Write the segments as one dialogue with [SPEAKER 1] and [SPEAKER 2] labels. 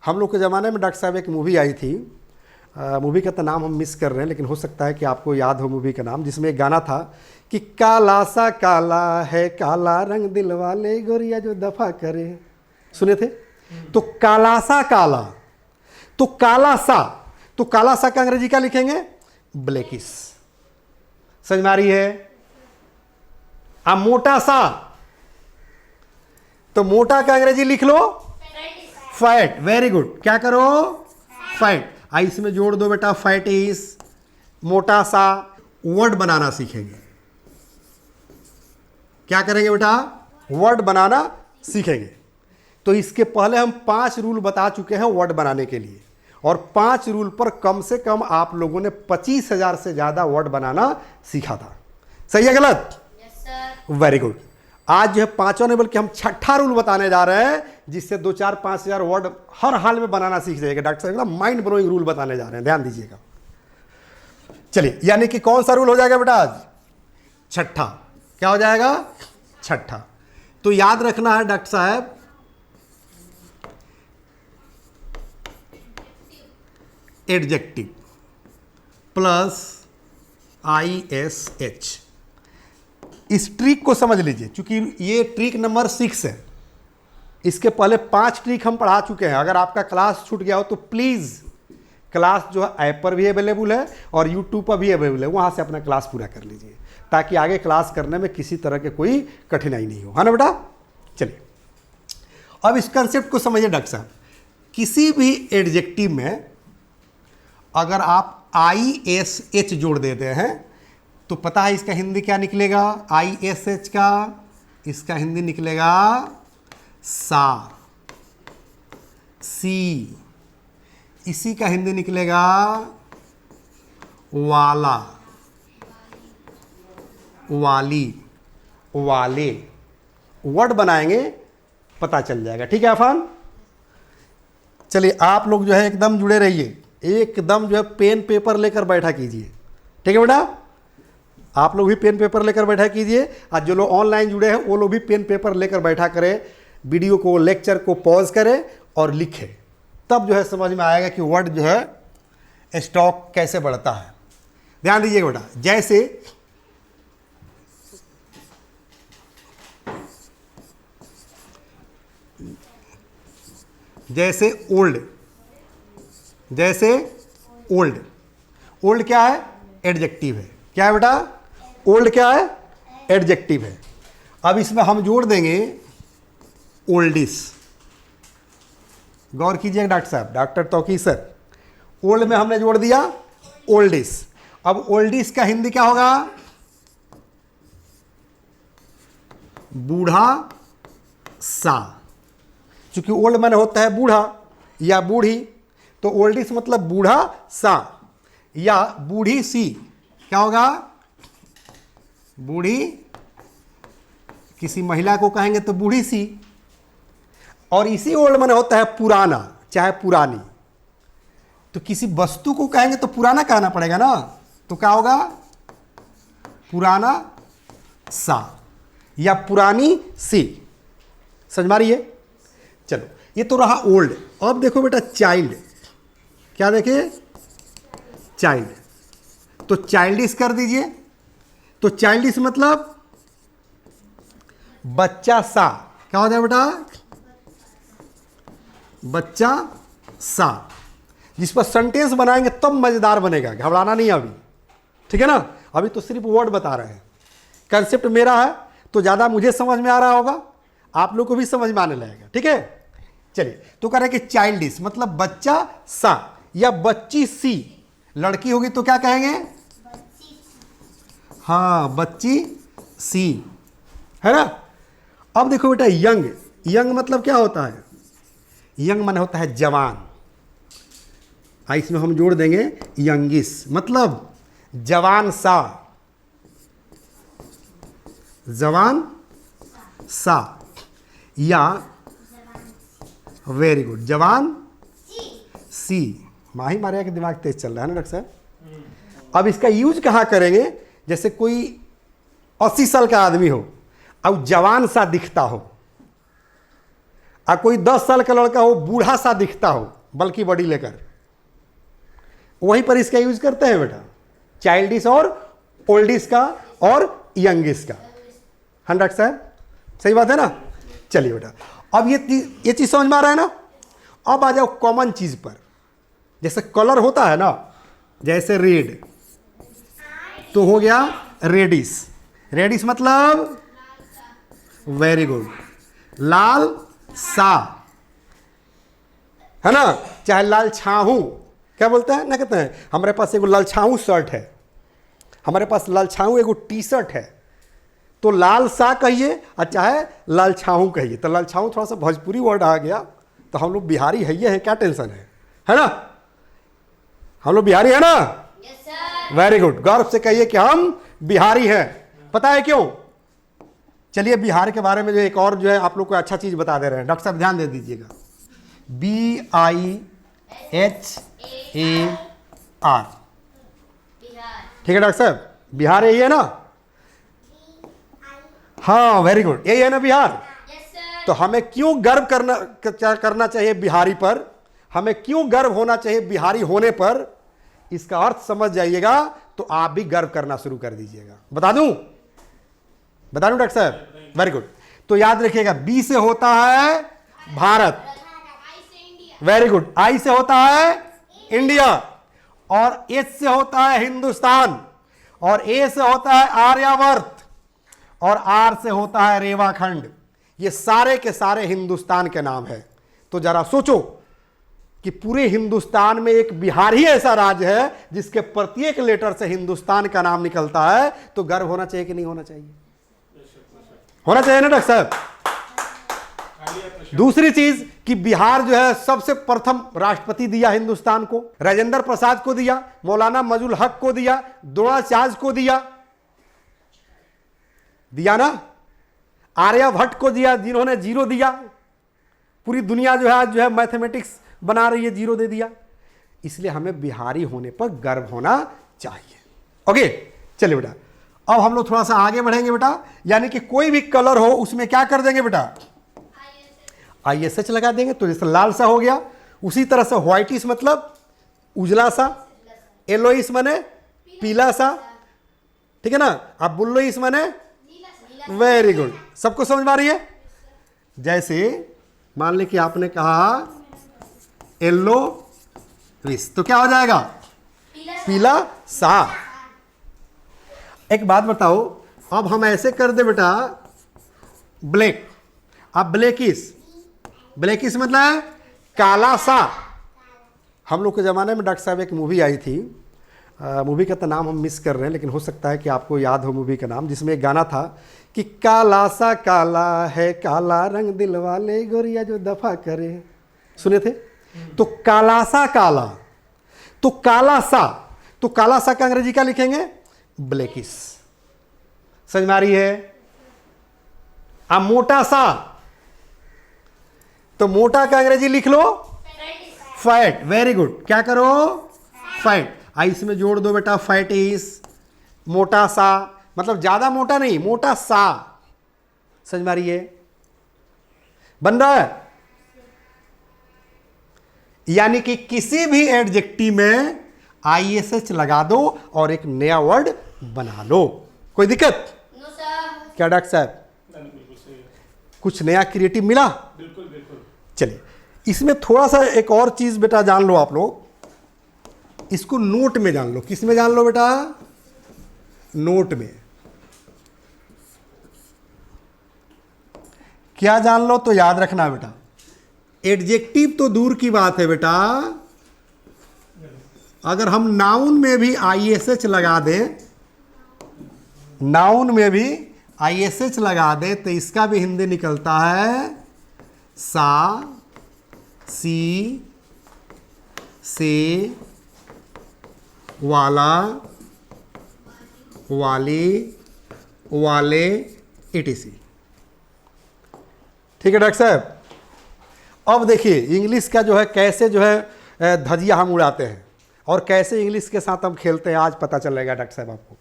[SPEAKER 1] हम लोग के ज़माने में डॉक्टर साहब एक मूवी आई थी, मूवी का तो नाम हम मिस कर रहे हैं, लेकिन हो सकता है कि आपको याद हो मूवी का नाम, जिसमें एक गाना था कि काला सा काला है काला रंग दिल वाले गोरिया जो दफा करे। सुने थे? तो काला सा काला, तो काला सा का अंग्रेजी क्या लिखेंगे? ब्लैकिश। समझ में आ रही है? अब मोटा सा, तो मोटा का अंग्रेजी लिख लो फैट। Very good. क्या करो? फैट। इसमें जोड़ दो बेटा फैट इज। मोटा सा वर्ड बनाना सीखेंगे। क्या करेंगे बेटा? वर्ड बनाना सीखेंगे। तो इसके पहले हम 5 रूल बता चुके हैं वर्ड बनाने के लिए, और 5 रूल पर कम से कम आप लोगों ने 25,000 से ज्यादा वर्ड बनाना सीखा था। सही है गलत?
[SPEAKER 2] Yes sir.
[SPEAKER 1] Very good. आज जो है 5वां नहीं बल्कि हम 6ठा रूल बताने जा रहे हैं, जिससे 2-4-5,000 वर्ड हर हाल में बनाना सीख जाएगा। डॉक्टर साहब एकदम माइंड ब्लोइंग रूल बताने जा रहे हैं, ध्यान दीजिएगा। चलिए, यानी कि कौन सा रूल हो जाएगा बेटा आज? 6ठा। क्या हो जाएगा? 6ठा। तो याद रखना है डॉक्टर साहब, एडजेक्टिव प्लस ISH। इस ट्रिक को समझ लीजिए, क्योंकि ये ट्रिक नंबर 6 है। इसके पहले 5 ट्रिक हम पढ़ा चुके हैं। अगर आपका क्लास छूट गया हो तो प्लीज़, क्लास जो है ऐप पर भी अवेलेबल है और यूट्यूब पर भी अवेलेबल है, वहाँ से अपना क्लास पूरा कर लीजिए, ताकि आगे क्लास करने में किसी तरह के कोई कठिनाई नहीं हो, है ना बेटा? चलिए, अब इस कंसेप्ट को समझिए डॉक्टर साहब। किसी भी एडजेक्टिव में अगर आप ISH जोड़ देते हैं तो पता है इसका हिंदी क्या निकलेगा? ISH का इसका हिंदी निकलेगा सा। सी। इसी का हिंदी निकलेगा वाला, वाली, वाले। वर्ड बनाएंगे, पता चल जाएगा। ठीक है अफान? चलिए, आप लोग जो है एकदम जुड़े रहिए, एकदम जो है पेन पेपर लेकर बैठा कीजिए। ठीक है बेटा? आप लोग भी पेन पेपर लेकर बैठा कीजिए, और जो लोग ऑनलाइन जुड़े हैं वो लोग भी पेन पेपर लेकर बैठा करें, वीडियो को, लेक्चर को पॉज करें और लिखें। तब जो है समझ में आएगा कि वर्ड जो है स्टॉक कैसे बढ़ता है। ध्यान दीजिएगा बेटा। जैसे ओल्ड, जैसे ओल्ड। ओल्ड क्या है? एडजेक्टिव है। क्या है बेटा? ओल्ड क्या है? एडजेक्टिव है। अब इसमें हम जोड़ देंगे ओल्डिस। गौर कीजिएगा डॉक्टर साहब, डॉक्टर तौकीर सर। ओल्ड में हमने जोड़ दिया ओल्डिस। अब ओल्डिस का हिंदी क्या होगा? बूढ़ा सा। चूंकि ओल्ड माने होता है बूढ़ा या बूढ़ी, तो ओल्डिस मतलब बूढ़ा सा या बूढ़ी सी। क्या होगा? बूढ़ी, किसी महिला को कहेंगे तो बूढ़ी सी। और इसी ओल्ड माने होता है पुराना, चाहे पुरानी। तो किसी वस्तु को कहेंगे तो पुराना कहना पड़ेगा ना, तो क्या होगा? पुराना सा या पुरानी सी। समझ में आ रही है? चलो, ये तो रहा ओल्ड। अब देखो बेटा चाइल्ड। क्या देखे? चाइल्ड। तो चाइल्डिश कर दीजिए। तो चाइल्डिश मतलब बच्चा सा। क्या हो जाए बेटा? बच्चा सा। जिस पर सेंटेंस बनाएंगे तब मजेदार बनेगा, घबराना नहीं अभी। ठीक है ना? अभी तो सिर्फ वर्ड बता रहे हैं। कंसेप्ट मेरा है तो ज्यादा मुझे समझ में आ रहा होगा, आप लोग को भी समझ में आने लगेगा। ठीक है? चलिए, तो कह रहे हैं कि चाइल्डिश मतलब बच्चा सा या बच्ची सी। लड़की होगी तो क्या कहेंगे? हाँ, बच्ची सी, है ना? अब देखो बेटा यंग। यंग मतलब क्या होता है? यंग माने होता है जवान। इसमें हम जोड़ देंगे यंगिस, मतलब जवान सा। जवान सा या वेरी गुड जवान सी। माही मारिया के दिमाग तेज चल रहा है ना डॉक्टर साहब? अब इसका यूज कहाँ करेंगे? जैसे कोई 80 साल का आदमी हो और जवान सा दिखता हो, कोई 10 साल का लड़का हो, बूढ़ा सा दिखता हो बल्कि बॉडी लेकर, वहीं पर इसका यूज करते हैं बेटा, चाइल्डिश और ओल्डिश का और यंगिश का। 100 साहब, सही बात है ना। चलिए बेटा, अब ये चीज समझ में आ रहा है ना। अब आ जाओ कॉमन चीज पर, जैसे कलर होता है ना, जैसे रेड तो हो गया रेडिश। रेडिश मतलब वेरी गुड, लाल सा, है ना। चाहे लाल छाहू, क्या बोलते हैं ना, कहते हैं हमारे पास एगो लाल छाहू शर्ट है, हमारे पास लाल छाहू एगो टी शर्ट है, तो लाल सा कहिए और चाहे लाल छाहू कहिए। तो लाल छाहू थोड़ा सा भोजपुरी वर्ड आ गया, तो हम लोग बिहारी है, ये है, क्या टेंशन है ना। हम लोग बिहारी है ना। वेरी गुड, गौरव से कहिए कि हम बिहारी हैं। पता है क्यों? चलिए बिहार के बारे में जो एक और जो है आप लोग को अच्छा चीज बता दे रहे हैं। डॉक्टर साहब ध्यान दे दीजिएगा, BIHAR, ठीक है डॉक्टर साहब, बिहार यही है ना। हाँ वेरी गुड, यही है ना बिहार। तो हमें क्यों गर्व करना चाहिए बिहारी पर, हमें क्यों गर्व होना चाहिए बिहारी होने पर, इसका अर्थ समझ जाइएगा तो आप भी गर्व करना शुरू कर दीजिएगा। बता दूं डॉक्टर साहब? Very good. तो याद रखिएगा, बी से होता है भारत, वेरी गुड, आई से होता है इंडिया, और एच से होता है हिंदुस्तान, और ए से होता है आर्यावर्त, और आर से होता है रेवाखंड। ये सारे के सारे हिंदुस्तान के नाम है। तो जरा सोचो कि पूरे हिंदुस्तान में एक बिहार ही ऐसा राज्य है जिसके प्रत्येक लेटर से हिंदुस्तान का नाम निकलता है, तो गर्व होना चाहिए कि नहीं होना चाहिए? होना चाहिए ना डॉक्टर साहब। दूसरी चीज कि बिहार जो है सबसे प्रथम राष्ट्रपति दिया हिंदुस्तान को, राजेंद्र प्रसाद को दिया, मौलाना मजहुल हक को दिया, द्रोणाचार्य को दिया ना, आर्यभट्ट को दिया जिन्होंने जीरो दिया। पूरी दुनिया जो है आज जो है मैथमेटिक्स बना रही है, जीरो दे दिया। इसलिए हमें बिहारी होने पर गर्व होना चाहिए। ओके, चलिए बेटा, अब हम लोग थोड़ा सा आगे बढ़ेंगे बेटा। यानी कि कोई भी कलर हो उसमें क्या कर देंगे बेटा, ISH लगा देंगे। तो जैसे लाल सा हो गया, उसी तरह से व्हाइटिश मतलब उजला सा, येलोइश माने पीला सा, ठीक है ना। अब बुल्लोइश माने वेरी गुड, सबको समझ में आ रही है। जैसे मान ले कि आपने कहा येलो विश, तो क्या हो जाएगा, पीला सा। एक बात बताओ, अब हम ऐसे कर दे बेटा ब्लैक, अब ब्लैकिश, ब्लैकिश मतलब है काला सा। हम लोग के ज़माने में डॉक्टर साहब एक मूवी आई थी, मूवी का तो नाम हम मिस कर रहे हैं, लेकिन हो सकता है कि आपको याद हो मूवी का नाम, जिसमें एक गाना था कि काला सा काला है काला रंग दिल वाले गोरिया जो दफा करे, सुने थे? तो काला सा काला, तो काला सा, तो काला सा का अंग्रेजी क्या लिखेंगे, ब्लैकिश। समझ में आ रही है? अब मोटा सा, तो मोटा का अंग्रेजी लिख लो फैट, वेरी गुड, क्या करो फैट। इसमें जोड़ दो बेटा फैटिस, मोटा सा मतलब ज्यादा मोटा नहीं, मोटा सा। समझ में आ रही है? बन रहा है? यानी कि किसी भी एडजेक्टिव में ISH लगा दो और एक नया वर्ड बना लो। कोई दिक्कत? No sir. क्या डॉक्टर साहब, कुछ नया क्रिएटिव मिला? बिल्कुल बिल्कुल। चलिए, इसमें थोड़ा सा एक और चीज बेटा जान लो आप लोग, इसको नोट में जान लो। किस में जान लो बेटा? नोट में। क्या जान लो? तो याद रखना बेटा, एडजेक्टिव तो दूर की बात है बेटा, अगर हम नाउन में भी ISH लगा दें, नाउन में भी ISH लगा दें, तो इसका भी हिंदी निकलता है सा, सी, से, वाला, वाली, वाले, etc। ठीक है डॉक्टर साहब। अब देखिए इंग्लिश का जो है कैसे जो है धजिया हम उड़ाते हैं और कैसे इंग्लिश के साथ हम खेलते हैं, आज पता चलेगा डॉक्टर साहब आपको।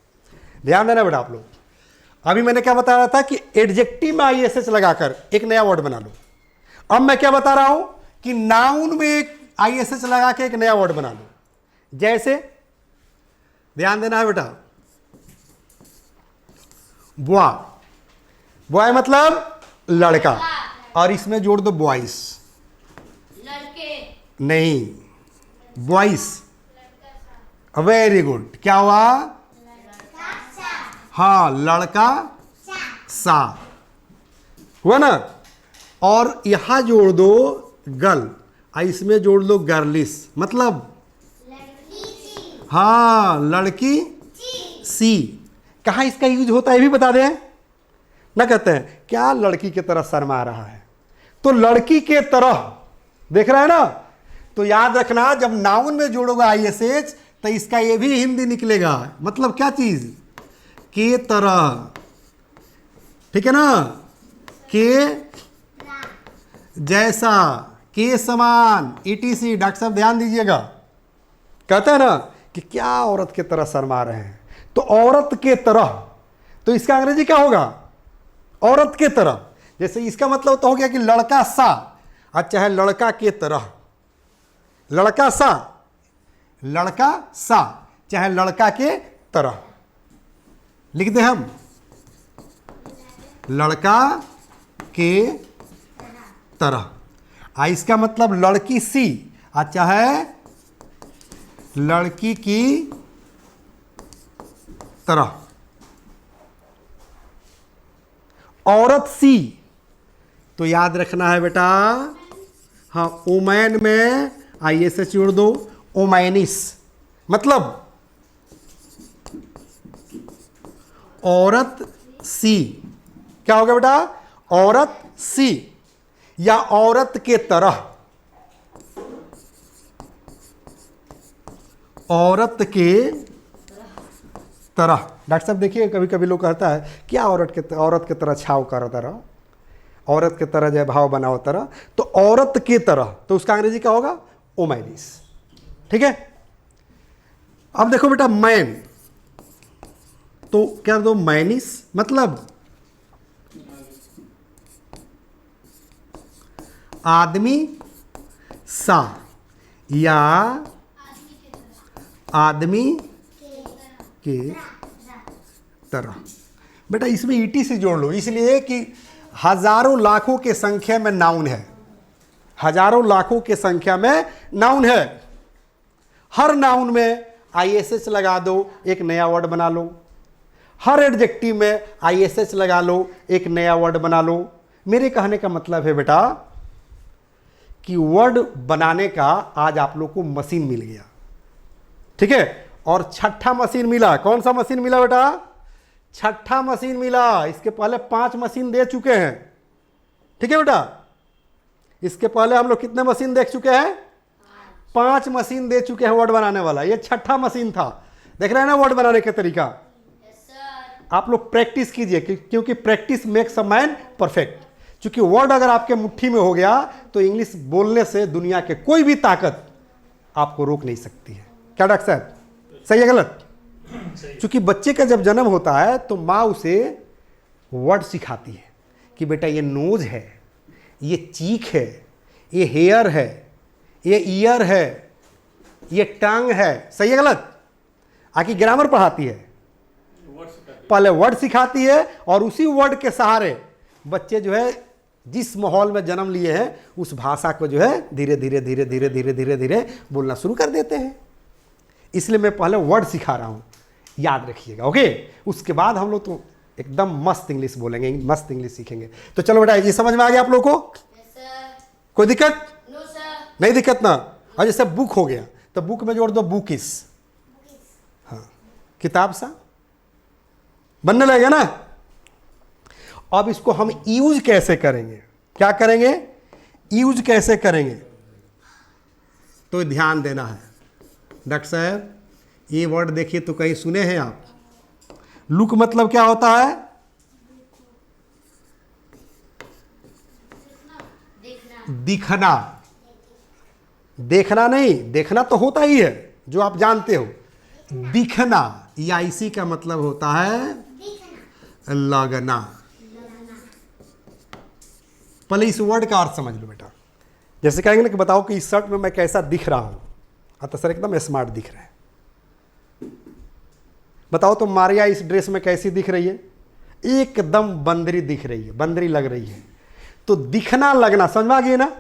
[SPEAKER 1] ध्यान देना बेटा आप लोग। अभी मैंने क्या बताया था कि एडजेक्टिव में ISH लगाकर एक नया वर्ड बना लो। अब मैं क्या बता रहा हूं कि नाउन में एक ISH लगा के एक नया वर्ड बना लो। जैसे ध्यान देना है बेटा, बॉय, बॉय मतलब लड़का, और इसमें जोड़ दो बॉयस,
[SPEAKER 2] लड़के
[SPEAKER 1] नहीं बॉयस। वेरी गुड, क्या हुआ? हाँ, लड़का सा हुआ ना। और यहां जोड़ दो गर्ल, और इसमें जोड़ दो गर्लिस, मतलब हाँ लड़की सी। कहाँ इसका यूज होता है ये भी बता दें ना। कहते हैं क्या लड़की की तरह शर्मा रहा है, तो लड़की के तरह देख रहा है ना। तो याद रखना, जब नाउन में जोड़ोगा ISH तो इसका ये भी हिंदी निकलेगा, मतलब क्या चीज? के तरह, ठीक है ना। के जैसा, के समान, ETC। डॉक्टर साहब ध्यान दीजिएगा, कहते हैं ना कि क्या औरत के तरह शर्मा रहे हैं, तो औरत के तरह, तो इसका अंग्रेजी क्या होगा? औरत के तरह। जैसे इसका मतलब तो हो गया कि लड़का सा, अच्छा है लड़का के तरह, लड़का सा, लड़का सा, चाहे लड़का के तरह लिख दे हम, लड़का के तरह। इसका मतलब लड़की सी, अच्छा है लड़की की तरह। औरत सी, तो याद रखना है बेटा, हाँ ओमैन में ISH जोड़ दो, ओमैनिस, मतलब औरत सी। क्या होगा बेटा? औरत सी या औरत के तरह, औरत के तरह। डॉक्टर साहब देखिए, कभी कभी लोग कहता है क्या औरत के तरह छाव कर तरह, औरत के तरह जय भाव बनाओ तरह, तो औरत के तरह, तो उसका अंग्रेजी क्या होगा? ओमैनिस, ठीक है। अब देखो बेटा मैन, तो क्या दो मैनिस, मतलब आदमी सा या आदमी के तरह। बेटा इसमें ETC जोड़ लो, इसलिए कि हजारों लाखों के संख्या में नाउन है, हजारों लाखों के संख्या में नाउन है। हर नाउन में ISH लगा दो, एक नया वर्ड बना लो। हर एडजेक्टिव में ISH लगा लो, एक नया वर्ड बना लो। मेरे कहने का मतलब है बेटा कि वर्ड बनाने का आज आप लोग को मशीन मिल गया, ठीक है। और छठा मशीन मिला, कौन सा मशीन मिला बेटा? छठा मशीन मिला। इसके पहले 5 मशीन दे चुके हैं, ठीक है बेटा। इसके पहले हम लोग कितने मशीन देख चुके हैं? 5 मशीन दे चुके हैं वर्ड बनाने वाला, ये छठा मशीन था। देख रहे हैं ना वर्ड बनाने का तरीका। आप लोग प्रैक्टिस कीजिए, क्योंकि practice makes a man perfect. क्योंकि वर्ड अगर आपके मुट्ठी में हो गया तो इंग्लिश बोलने से दुनिया के कोई भी ताकत आपको रोक नहीं सकती है। क्या डॉक्टर साहब, सही है गलत? क्योंकि बच्चे का जब जन्म होता है तो माँ उसे वर्ड सिखाती है कि बेटा ये नोज है, ये चीक है, ये हेयर है, ये ईयर है, ये टंग है। सही है गलत? आखिर ग्रामर पढ़ाती है, पहले वर्ड सिखाती है, और उसी वर्ड के सहारे बच्चे जो है जिस माहौल में जन्म लिए हैं उस भाषा को जो है धीरे धीरे धीरे धीरे धीरे धीरे धीरे बोलना शुरू कर देते हैं। इसलिए मैं पहले वर्ड सिखा रहा हूँ, याद रखिएगा, ओके। उसके बाद हम लोग तो एकदम मस्त इंग्लिश बोलेंगे, मस्त इंग्लिश सीखेंगे। तो चलो बेटा, ये समझ में आ गया आप लोग को? कोई दिक्कत? नहीं दिक्कत ना। और जैसे बुक हो गया तो बुक में जोड़ दो बुकिस, हाँ किताब सा बनने लगेगा ना। अब इसको हम यूज कैसे करेंगे? क्या करेंगे? यूज कैसे करेंगे? तो ध्यान देना है। डॉक्टर साहब ये वर्ड देखिए तो कहीं सुने हैं आप? लुक मतलब क्या होता है? दिखना। देखना नहीं, देखना तो होता ही है जो आप जानते हो। दिखना या इसी का मतलब होता है लगना। पहले इस वर्ड का अर्थ समझ लो बेटा। जैसे कहेंगे ना कि बताओ कि इस शर्ट में मैं कैसा दिख रहा हूं। हाँ तो सर एकदम स्मार्ट दिख रहे हैं। बताओ तो मारिया इस ड्रेस में कैसी दिख रही है? एकदम बंदरी दिख रही है, बंदरी लग रही है। तो दिखना लगना समझ में आ गई ना।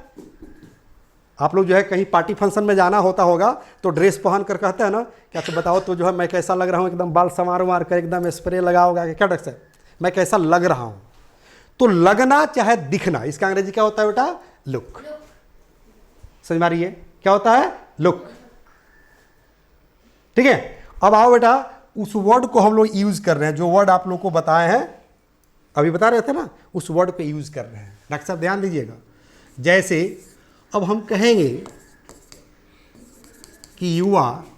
[SPEAKER 1] आप लोग जो है कहीं पार्टी फंक्शन में जाना होता होगा तो ड्रेस पहन कर कहते हैं ना क्या तो बताओ तो जो है मैं कैसा लग रहा हूँ, एकदम बाल संवार मार कर एकदम स्प्रे लगा होगा क्या डॉक्टर साहब मैं कैसा लग रहा हूँ। तो लगना चाहे दिखना, इसका अंग्रेजी क्या होता है बेटा? लुक। समझ में आ रही है क्या होता है? लुक। ठीक है, अब आओ बेटा उस वर्ड को हम लोग यूज कर रहे हैं, जो वर्ड आप लोग को बताए हैं अभी बता रहे थे ना, उस वर्ड को यूज कर रहे हैं। डॉक्टर साहब ध्यान दीजिएगा। जैसे अब हम कहेंगे कि you are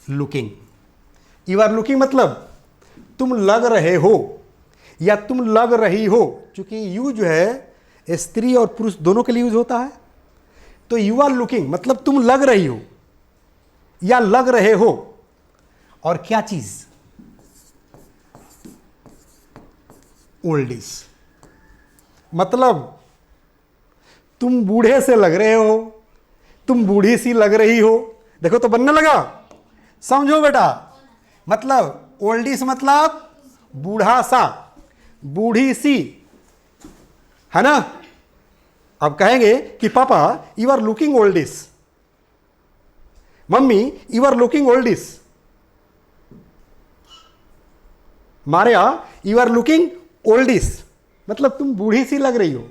[SPEAKER 1] looking. You are looking मतलब तुम लग रहे हो या तुम लग रही हो। क्योंकि यू जो है स्त्री और पुरुष दोनों के लिए यूज होता है। तो यू आर लुकिंग मतलब तुम लग रही हो या लग रहे हो। और क्या चीज? ओल्डिश। मतलब तुम बूढ़े से लग रहे हो, तुम बूढ़ी सी लग रही हो। देखो तो बनने लगा। समझो बेटा, मतलब ओल्डिश मतलब बूढ़ा सा, बूढ़ी सी, है ना। अब कहेंगे कि पापा यू आर लुकिंग ओल्डिश, मम्मी you are looking oldish, Maria you are looking oldish, मतलब तुम बूढ़ी सी लग रही हो।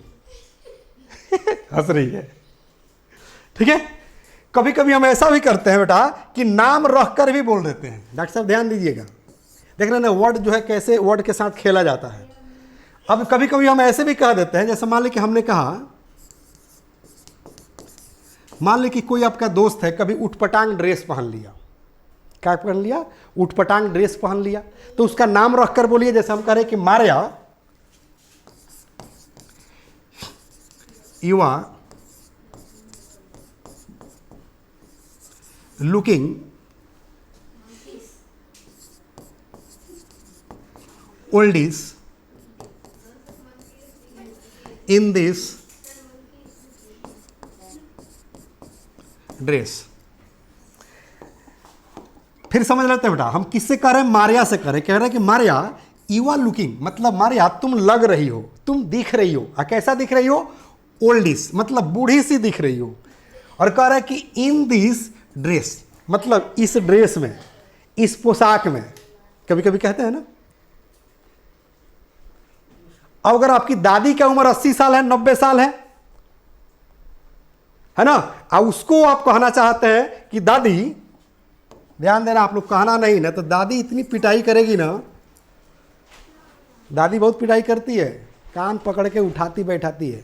[SPEAKER 1] हंस रही है। ठीक है, कभी कभी हम ऐसा भी करते हैं बेटा कि नाम रख कर भी बोल देते हैं। डॉक्टर साहब ध्यान दीजिएगा, देख रहे ना वर्ड जो है कैसे वर्ड के साथ खेला जाता है। अब कभी कभी हम ऐसे भी कह देते हैं, जैसे मान ली कि हमने कहा, मान ली कि कोई आपका दोस्त है कभी उठपटांग ड्रेस पहन लिया। क्या पहन लिया? उठपटांग ड्रेस पहन लिया। तो उसका नाम रख कर बोलिए। जैसे हम कह रहे हैं कि Maria you are looking oldish in this dress. फिर समझ लेते हैं बेटा, हम किससे कह रहे हैं? मारिया से कह रहे हैं कि मारिया यू आर लुकिंग मतलब मारिया तुम लग रही हो, तुम दिख रही हो। कैसा दिख रही हो? ओल्डिश मतलब बूढ़ी सी दिख रही हो। और कह रहा है कि इन दिस ड्रेस मतलब इस ड्रेस में, इस पोशाक में। कभी कभी कहते हैं ना, अब अगर आपकी दादी की उम्र 80 साल है, 90 साल है ना, अब उसको आप कहना चाहते हैं कि दादी, ध्यान देना आप लोग, कहना नहीं ना तो दादी इतनी पिटाई करेगी ना। दादी बहुत पिटाई करती है, कान पकड़ के उठाती बैठाती है।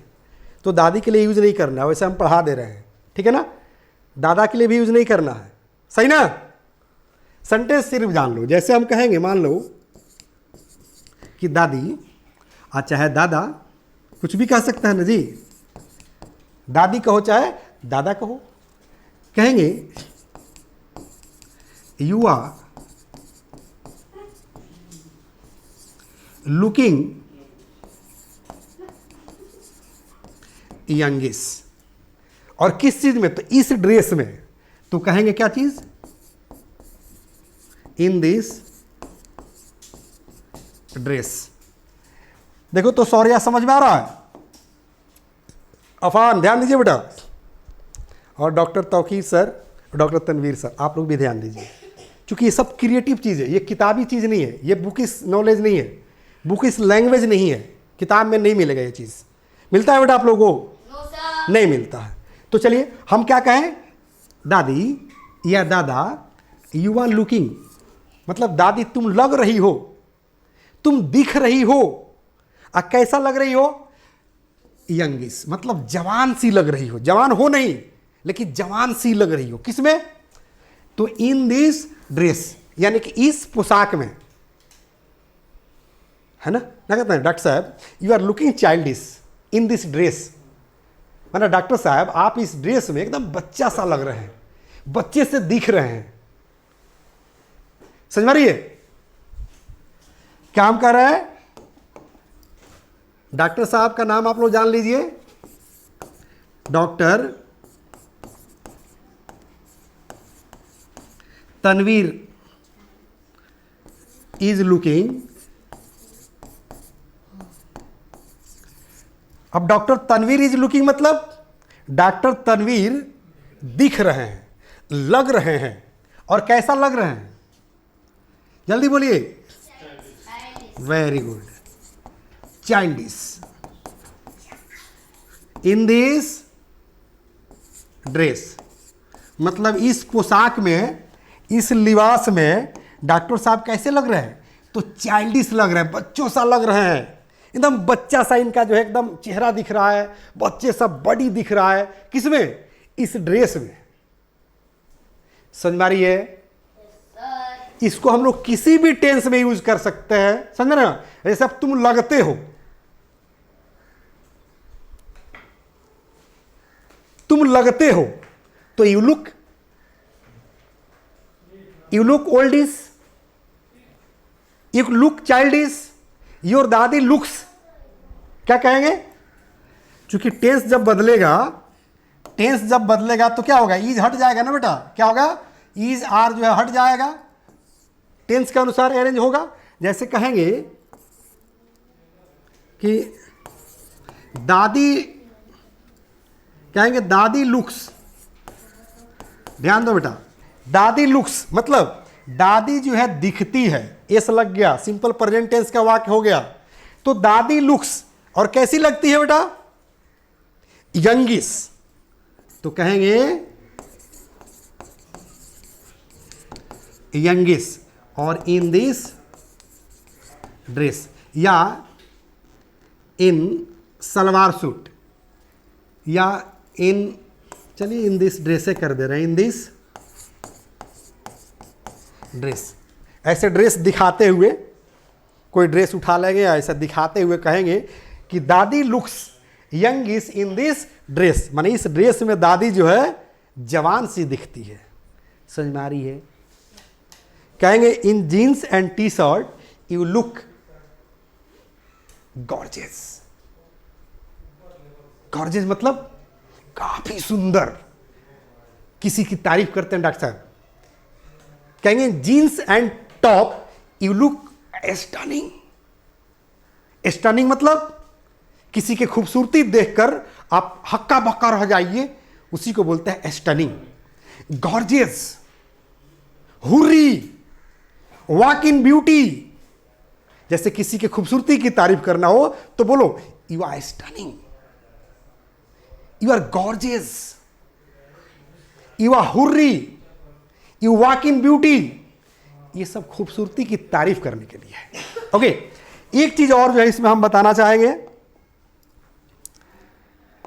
[SPEAKER 1] तो दादी के लिए यूज नहीं करना है, वैसे हम पढ़ा दे रहे हैं। ठीक है ना, दादा के लिए भी यूज नहीं करना है, सही ना। सेंटेंस सिर्फ जान लो। जैसे हम कहेंगे, मान लो कि दादी, चाहे दादा, कुछ भी कह सकते हैं ना जी। दादी कहो चाहे दादा कहो। कहेंगे यू आर लुकिंग यंगिश। और किस चीज में? तो इस ड्रेस में। तो कहेंगे क्या चीज? इन दिस ड्रेस। देखो तो सौर्या समझ में आ रहा है? अफान ध्यान दीजिए बेटा, और doctor Tauqeer sir, doctor Tanveer sir, आप लोग भी ध्यान दीजिए। क्योंकि ये सब क्रिएटिव चीज़ है, ये किताबी चीज़ नहीं है, ये बुकिश नॉलेज नहीं है, बुकिश लैंग्वेज नहीं है। किताब में नहीं मिलेगा ये चीज़। मिलता है बेटा आप लोगों को? नहीं मिलता है। तो चलिए हम क्या कहें? दादी या दादा यू आर लुकिंग मतलब दादी तुम लग रही हो, तुम दिख रही हो। कैसा लग रही हो? यंगिश मतलब जवान सी लग रही हो। जवान हो नहीं, लेकिन जवान सी लग रही हो। किसमें? तो इन दिस ड्रेस, यानी कि इस पोशाक में, है ना। क्या कहते हैं डॉक्टर साहब? You are looking childish in this dress. मतलब डॉक्टर साहब आप इस ड्रेस में एकदम बच्चा सा लग रहे हैं, बच्चे से दिख रहे हैं। समझ में रही है? काम कर रहा है। डॉक्टर साहब का नाम आप लोग जान लीजिए, डॉक्टर तनवीर इज लुकिंग। अब डॉक्टर तनवीर इज लुकिंग मतलब डॉक्टर तनवीर दिख रहे हैं, लग रहे हैं। और कैसा लग रहे हैं? जल्दी बोलिए। Very good. Childish in this dress, मतलब इस पोशाक में, इस लिबास में डॉक्टर साहब कैसे लग रहे हैं? तो चाइल्डिश लग रहे हैं, बच्चों सा लग रहे हैं। एकदम बच्चा सा इनका जो है एकदम चेहरा दिख रहा है, बच्चे सा बॉडी दिख रहा है। किसमें? इस ड्रेस में। समझ में आ रही है? इसको हम लोग किसी भी टेंस में यूज कर सकते हैं, समझ रहे ना? जैसे अब तुम लगते हो, तुम लगते हो, तो you look oldish, you look childish, your दादी लुक्स। क्या कहेंगे? क्योंकि टेंस जब बदलेगा तो क्या होगा? ईज हट जाएगा ना बेटा। क्या होगा? ईज आर जो है हट जाएगा, टेंस के अनुसार अरेंज होगा। जैसे कहेंगे कि दादी, कहेंगे दादी लुक्स। ध्यान दो बेटा, दादी लुक्स मतलब दादी जो है दिखती है, एस लग गया, सिंपल प्रेजेंट टेंस का वाक्य हो गया। तो दादी लुक्स, और कैसी लगती है बेटा? यंगिश। तो कहेंगे यंगिश, और इन दिस ड्रेस, या इन सलवार सूट, या इन, चलिए इन दिस ड्रेस से कर दे रहे हैं, इन दिस ड्रेस। ऐसे ड्रेस दिखाते हुए, कोई ड्रेस उठा लेंगे, ऐसा दिखाते हुए कहेंगे कि दादी लुक्स यंगिश इन दिस ड्रेस, माने इस ड्रेस में दादी जो है जवान सी दिखती है। समझ में आ रही है? कहेंगे in jeans and T shirt you look gorgeous. Gorgeous मतलब काफी सुंदर, किसी की तारीफ करते हैं डॉक्टर साहब। कहेंगे jeans and top you look stunning. Stunning मतलब किसी की खूबसूरती देखकर आप हक्का बक्का रह जाइए, उसी को बोलते हैं stunning. Gorgeous, hooray, walk in beauty. जैसे किसी की खूबसूरती की तारीफ करना हो तो बोलो you are stunning, you are gorgeous, you are hurry, you walk in beauty. ये सब खूबसूरती की तारीफ करने के लिए है। ओके, एक चीज और जो है इसमें हम बताना चाहेंगे,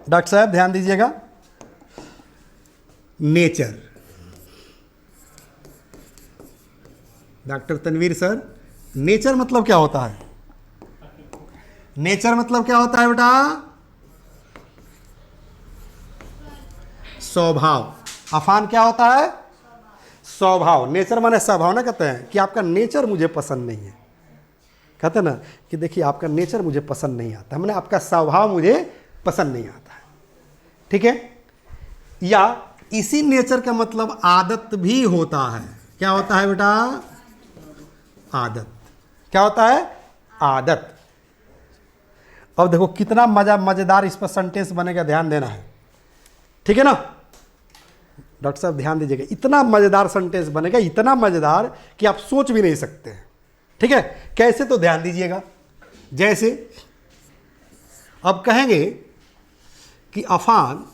[SPEAKER 1] डॉक्टर साहब ध्यान दीजिएगा। Nature, doctor Tanveer sir, nature मतलब क्या होता है? नेचर मतलब क्या होता है बेटा? स्वभाव। अफान क्या होता है? स्वभाव। नेचर माने स्वभाव। ना कहते हैं कि आपका नेचर मुझे पसंद नहीं है, कहते हैं ना कि देखिए आपका नेचर मुझे पसंद नहीं आता, मैंने आपका स्वभाव मुझे पसंद नहीं आता है, ठीक है? या इसी नेचर का मतलब आदत भी होता है। क्या होता है बेटा? आदत। क्या होता है? आदत। अब देखो कितना मजेदार इस पर सेंटेंस बनेगा, ध्यान देना है, ठीक है ना? डॉक्टर साहब ध्यान दीजिएगा, इतना मजेदार सेंटेंस बनेगा, इतना मजेदार कि आप सोच भी नहीं सकते हैं, ठीक है? कैसे? तो ध्यान दीजिएगा। जैसे अब कहेंगे कि अफान,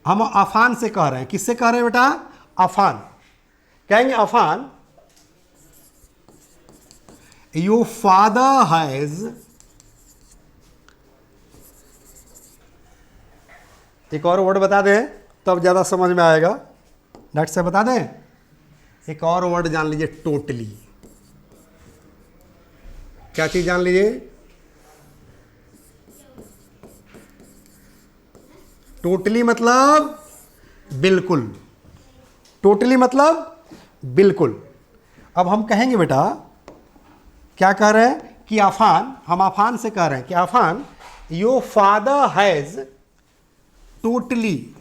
[SPEAKER 1] हम अफान से कह रहे हैं, किससे कह रहे हैं बेटा? अफान। कहेंगे अफान योर फादर हैज, एक और वर्ड बता दें तब ज़्यादा समझ में आएगा। डॉक्टर साहब बता दें, एक और वर्ड जान लीजिए, टोटली। क्या चीज़ जान लीजिए? टोटली मतलब बिल्कुल। टोटली मतलब बिल्कुल। अब हम कहेंगे बेटा, क्या कह रहे हैं कि अफान, हम अफान से कह रहे हैं कि Afan your father has totally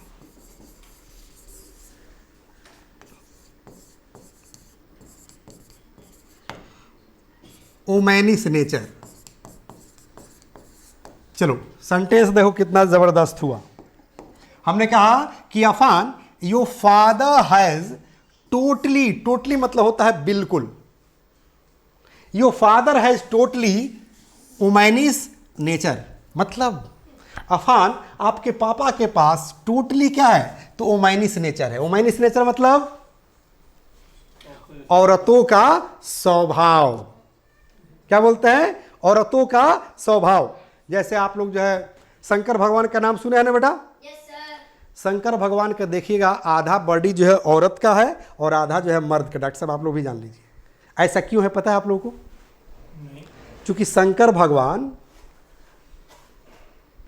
[SPEAKER 1] womanish nature. चलो सेंटेंस देखो कितना जबरदस्त हुआ। हमने कहा कि Afan your father has totally, totally मतलब होता है बिल्कुल, your father has totally womanish nature, मतलब अफान आपके पापा के पास टोटली क्या है, तो ओमैनिस नेचर है। ओमैनिस नेचर मतलब औरतों का स्वभाव। क्या बोलते हैं? औरतों का स्वभाव। जैसे आप लोग जो है शंकर भगवान का नाम सुने हैं ना बेटा?
[SPEAKER 2] Yes sir.
[SPEAKER 1] शंकर भगवान का देखिएगा, आधा बॉडी जो है औरत का है और आधा जो है मर्द का। डॉक्टर साहब आप लोग भी जान लीजिए, ऐसा क्यों है पता है आप लोगों को? क्योंकि शंकर भगवान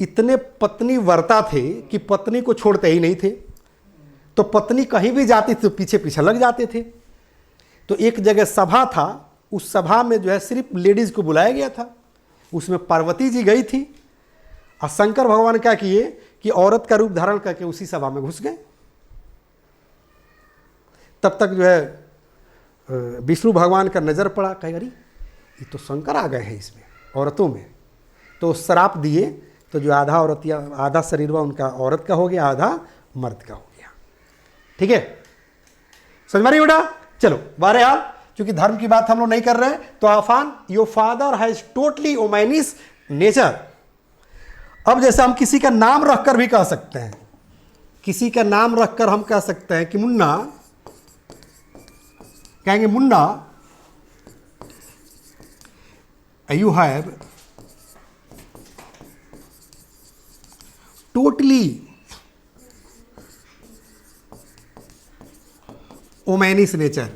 [SPEAKER 1] इतने पत्नी वर्ता थे कि पत्नी को छोड़ते ही नहीं थे, तो पत्नी कहीं भी जाती थी तो पीछे पीछे लग जाते थे। तो एक जगह सभा था, उस सभा में जो है सिर्फ लेडीज को बुलाया गया था, उसमें पार्वती जी गई थी और शंकर भगवान क्या किए कि औरत का रूप धारण करके उसी सभा में घुस गए। तब तक जो है विष्णु भगवान का नज़र पड़ा, कहे अरे ये तो शंकर आ गए हैं इसमें औरतों में, तो श्राप दिए। तो जो आधा औरत या आधा शरीर हुआ उनका औरत का हो गया, आधा मर्द का हो गया। ठीक है, समझ में आ रही बेटा? चलो बहरहाल क्योंकि धर्म की बात हम लोग नहीं कर रहे हैं, तो Afan your father has totally womanish nature. अब जैसे हम किसी का नाम रखकर भी कह सकते हैं, किसी का नाम रखकर हम कह सकते हैं कि मुन्ना, कहेंगे Munna you have totally womanish nature.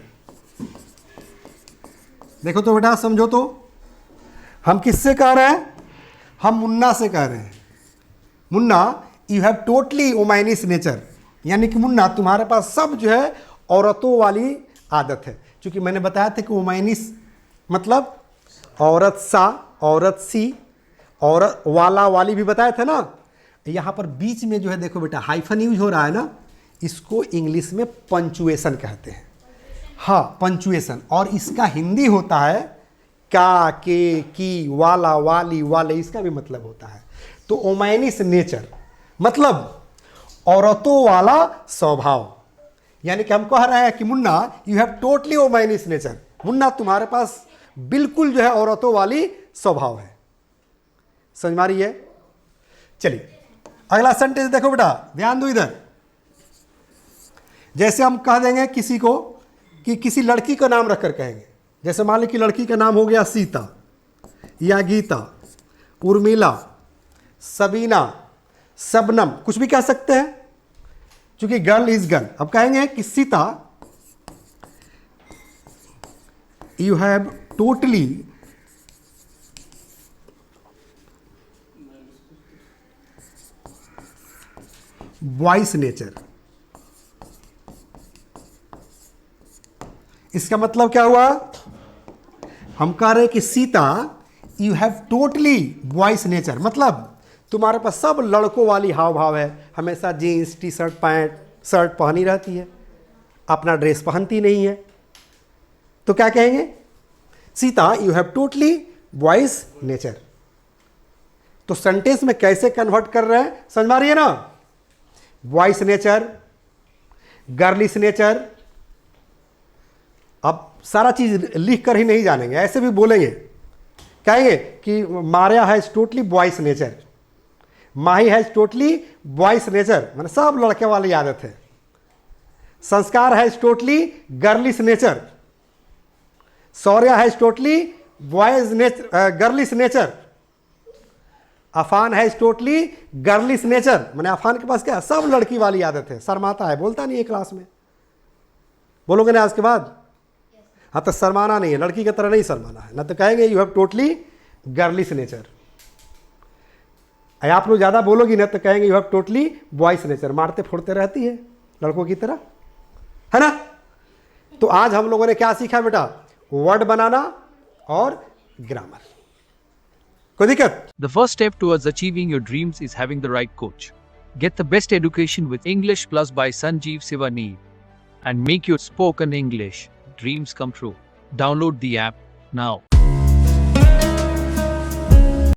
[SPEAKER 1] देखो तो बेटा, समझो तो, हम किससे कह रहे हैं? हम मुन्ना से कह रहे हैं, Munna you have totally womanish nature, यानी कि मुन्ना तुम्हारे पास सब जो है औरतों वाली आदत है। क्योंकि मैंने बताया था कि ओमैनिस मतलब औरत सा, औरत सी, औरत वाला वाली भी बताया था ना। यहाँ पर बीच में जो है देखो बेटा हाइफन यूज हो रहा है ना, इसको इंग्लिश में पंचुएशन कहते हैं। हाँ पंचुएशन, और इसका हिंदी होता है का, के, की, वाला, वाली, वाले, इसका भी मतलब होता है। तो ओमैनिस नेचर मतलब औरतों वाला स्वभाव, यानी कि हम कह रहे हैं कि Munna you have totally womanish nature, Munna तुम्हारे पास बिल्कुल जो है औरतों वाली स्वभाव है। समझ में आ रही है? चलिए अगला सेंटेंस देखो बेटा, ध्यान दो इधर। जैसे हम कह देंगे किसी को कि किसी लड़की का नाम रखकर कहेंगे, जैसे मान ली कि लड़की का नाम हो गया सीता या गीता, उर्मिला, सबीना, शबनम, कुछ भी कह सकते हैं क्योंकि गर्ल इज गर्ल। अब कहेंगे कि Sita you have totally boys nature. इसका मतलब क्या हुआ? हम कह रहे हैं कि Sita you have totally boys nature, मतलब तुम्हारे पास सब लड़कों वाली हाव भाव है, हमेशा jeans T shirt pant shirt पहनी रहती है, अपना ड्रेस पहनती नहीं है। तो क्या कहेंगे? Sita you have totally boys nature. तो सेंटेंस में कैसे कन्वर्ट कर रहे हैं समझ में आ रही है ना? Boys nature, girlish nature. अब सारा चीज लिख कर ही नहीं जानेंगे, ऐसे भी बोलेंगे, कहेंगे कि Maria has totally boys nature, Mahi has totally boys nature, मतलब सब लड़के वाली आदत है। Sanskar has totally girlish nature, Shaurya has totally boys nature girlish nature, Afan has totally girlish nature, मैंने अफान के पास क्या सब लड़की वाली आदत है, शर्माता है, बोलता नहीं है क्लास में। बोलोगे ना आज के बाद? हाँ तो शर्माना नहीं है, लड़की की तरह नहीं शर्माना है, ना तो कहेंगे you have totally girlish nature. आप लोग ज़्यादा बोलोगी ना तो कहेंगे you have totally boys nature, मारते फोड़ते रहती है लड़कों की तरह। है ना। तो आज हम लोगों ने क्या सीखा बेटा, वर्ड बनाना और ग्रामर। कोई दिक्कत?
[SPEAKER 2] The first step towards achieving your dreams is having the right coach. Get the best education with English Plus by Sanjeev Sivaneer and make your spoken English dreams come true. Download the app now.